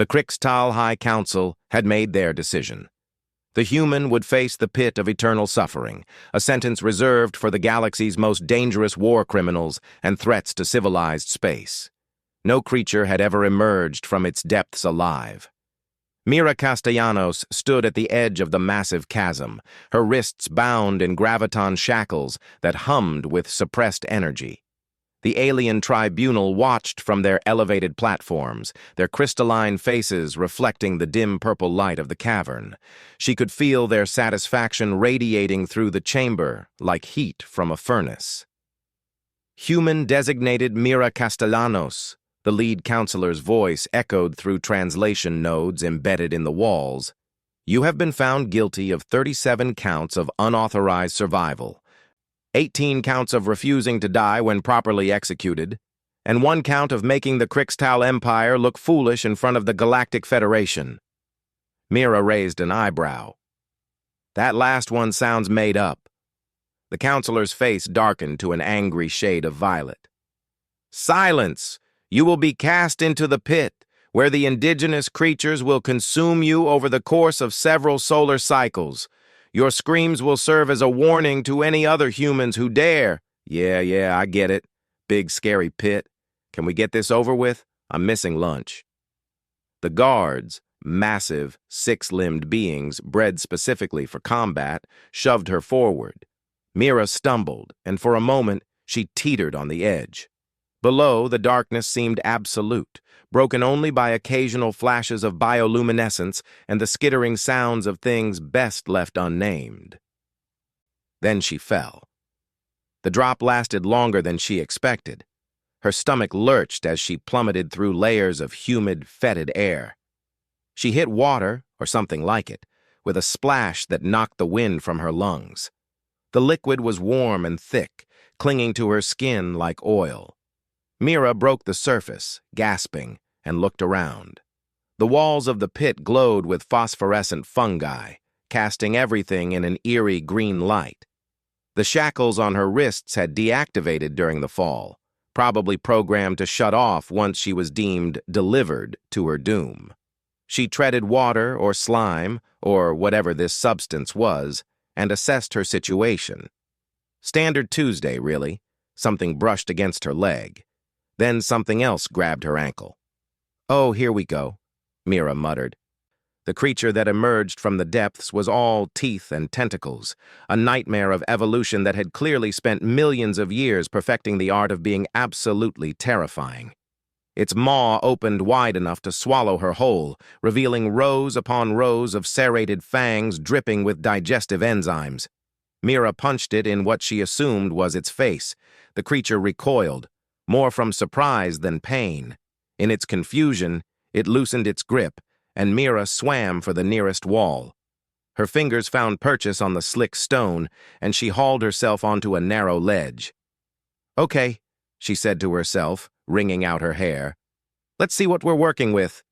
The Krixtal High Council had made their decision. The human would face the pit of eternal suffering, a sentence reserved for the galaxy's most dangerous war criminals and threats to civilized space. No creature had ever emerged from its depths alive. Mira Castellanos stood at the edge of the massive chasm, her wrists bound in graviton shackles that hummed with suppressed energy. The alien tribunal watched from their elevated platforms, their crystalline faces reflecting the dim purple light of the cavern. She could feel their satisfaction radiating through the chamber like heat from a furnace. Human-designated Mira Castellanos, the lead counselor's voice echoed through translation nodes embedded in the walls. You have been found guilty of 37 counts of unauthorized survival, 18 counts of refusing to die when properly executed, and 1 count of making the Krixtal Empire look foolish in front of the Galactic Federation. Mira raised an eyebrow. That last one sounds made up. The counselor's face darkened to an angry shade of violet. Silence! You will be cast into the pit, where the indigenous creatures will consume you over the course of several solar cycles. Your screams will serve as a warning to any other humans who dare. Yeah, I get it. Big, scary pit. Can we get this over with? I'm missing lunch. The guards, massive, 6-limbed beings bred specifically for combat, shoved her forward. Mira stumbled, and for a moment, she teetered on the edge. Below, the darkness seemed absolute, broken only by occasional flashes of bioluminescence and the skittering sounds of things best left unnamed. Then she fell. The drop lasted longer than she expected. Her stomach lurched as she plummeted through layers of humid, fetid air. She hit water, or something like it, with a splash that knocked the wind from her lungs. The liquid was warm and thick, clinging to her skin like oil. Mira broke the surface, gasping, and looked around. The walls of the pit glowed with phosphorescent fungi, casting everything in an eerie green light. The shackles on her wrists had deactivated during the fall, probably programmed to shut off once she was deemed delivered to her doom. She treaded water or slime, or whatever this substance was, and assessed her situation. Standard Tuesday, really. Something brushed against her leg. Then something else grabbed her ankle. Oh, here we go, Mira muttered. The creature that emerged from the depths was all teeth and tentacles, a nightmare of evolution that had clearly spent millions of years perfecting the art of being absolutely terrifying. Its maw opened wide enough to swallow her whole, revealing rows upon rows of serrated fangs dripping with digestive enzymes. Mira punched it in what she assumed was its face. The creature recoiled, more from surprise than pain. In its confusion, it loosened its grip, and Mira swam for the nearest wall. Her fingers found purchase on the slick stone, and she hauled herself onto a narrow ledge. Okay, she said to herself, wringing out her hair. Let's see what we're working with.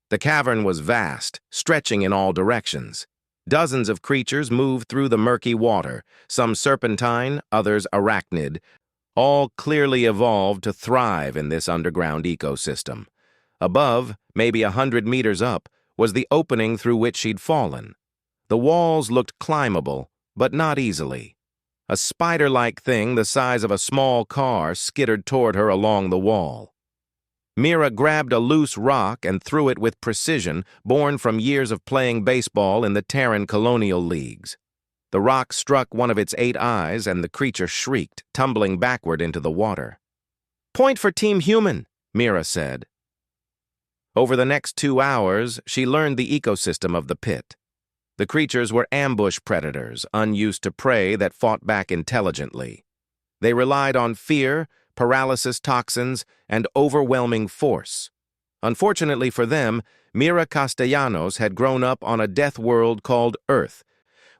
The cavern was vast, stretching in all directions. Dozens of creatures moved through the murky water, some serpentine, others arachnid, all clearly evolved to thrive in this underground ecosystem. Above, maybe 100 meters up, was the opening through which she'd fallen. The walls looked climbable, but not easily. A spider-like thing the size of a small car skittered toward her along the wall. Mira grabbed a loose rock and threw it with precision, born from years of playing baseball in the Terran colonial leagues. The rock struck one of its 8 eyes, and the creature shrieked, tumbling backward into the water. "Point for Team Human," Mira said. Over the next 2 hours, she learned the ecosystem of the pit. The creatures were ambush predators, unused to prey that fought back intelligently. They relied on fear, paralysis toxins, and overwhelming force. Unfortunately for them, Mira Castellanos had grown up on a death world called Earth,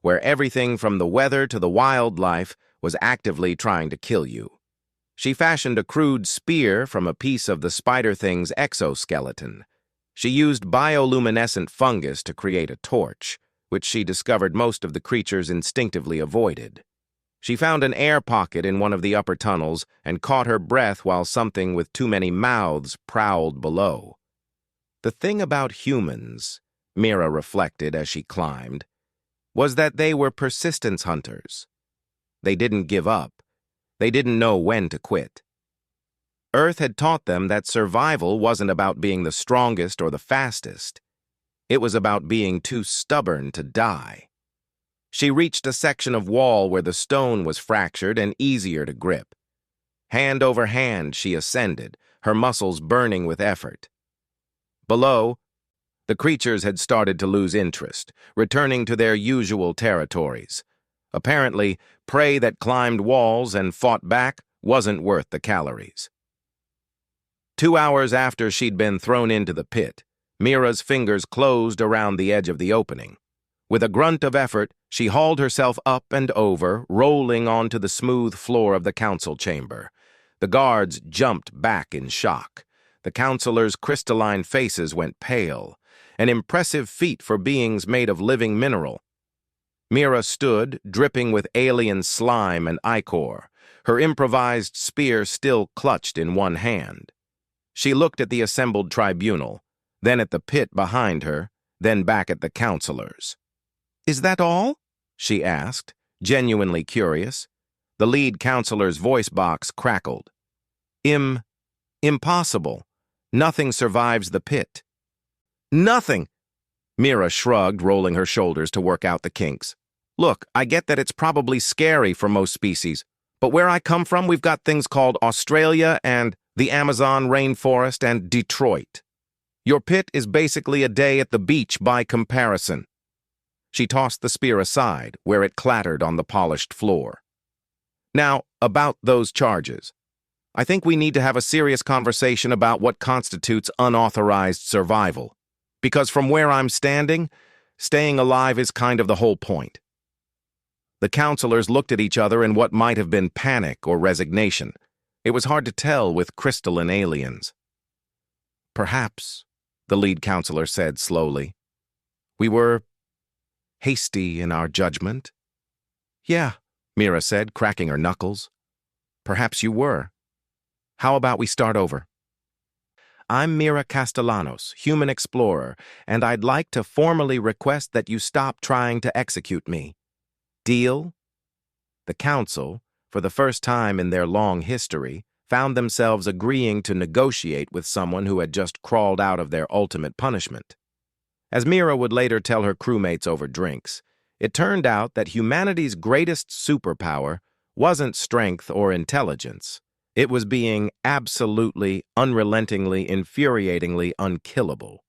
where everything from the weather to the wildlife was actively trying to kill you. She fashioned a crude spear from a piece of the spider thing's exoskeleton. She used bioluminescent fungus to create a torch, which she discovered most of the creatures instinctively avoided. She found an air pocket in one of the upper tunnels and caught her breath while something with too many mouths prowled below. The thing about humans, Mira reflected as she climbed, was that they were persistence hunters. They didn't give up. They didn't know when to quit. Earth had taught them that survival wasn't about being the strongest or the fastest. It was about being too stubborn to die. She reached a section of wall where the stone was fractured and easier to grip. Hand over hand, she ascended, her muscles burning with effort. Below, the creatures had started to lose interest, returning to their usual territories. Apparently, prey that climbed walls and fought back wasn't worth the calories. 2 hours after she'd been thrown into the pit, Mira's fingers closed around the edge of the opening. With a grunt of effort, she hauled herself up and over, rolling onto the smooth floor of the council chamber. The guards jumped back in shock. The counselors' crystalline faces went pale, an impressive feat for beings made of living mineral. Mira stood, dripping with alien slime and ichor, her improvised spear still clutched in one hand. She looked at the assembled tribunal, then at the pit behind her, then back at the counselors. "Is that all?" she asked, genuinely curious. The lead counselor's voice box crackled. Impossible. Nothing survives the pit." "Nothing!" Mira shrugged, rolling her shoulders to work out the kinks. "Look, I get that it's probably scary for most species, but where I come from, we've got things called Australia and the Amazon rainforest and Detroit. Your pit is basically a day at the beach by comparison." She tossed the spear aside, where it clattered on the polished floor. "Now, about those charges. I think we need to have a serious conversation about what constitutes unauthorized survival. Because from where I'm standing, staying alive is kind of the whole point." The counselors looked at each other in what might have been panic or resignation. It was hard to tell with crystalline aliens. "Perhaps," the lead counselor said slowly, "we were hasty in our judgment." "Yeah," Mira said, cracking her knuckles. "Perhaps you were. How about we start over? I'm Mira Castellanos, human explorer, and I'd like to formally request that you stop trying to execute me. Deal?" The council, for the first time in their long history, found themselves agreeing to negotiate with someone who had just crawled out of their ultimate punishment. As Mira would later tell her crewmates over drinks, it turned out that humanity's greatest superpower wasn't strength or intelligence. It was being absolutely, unrelentingly, infuriatingly unkillable.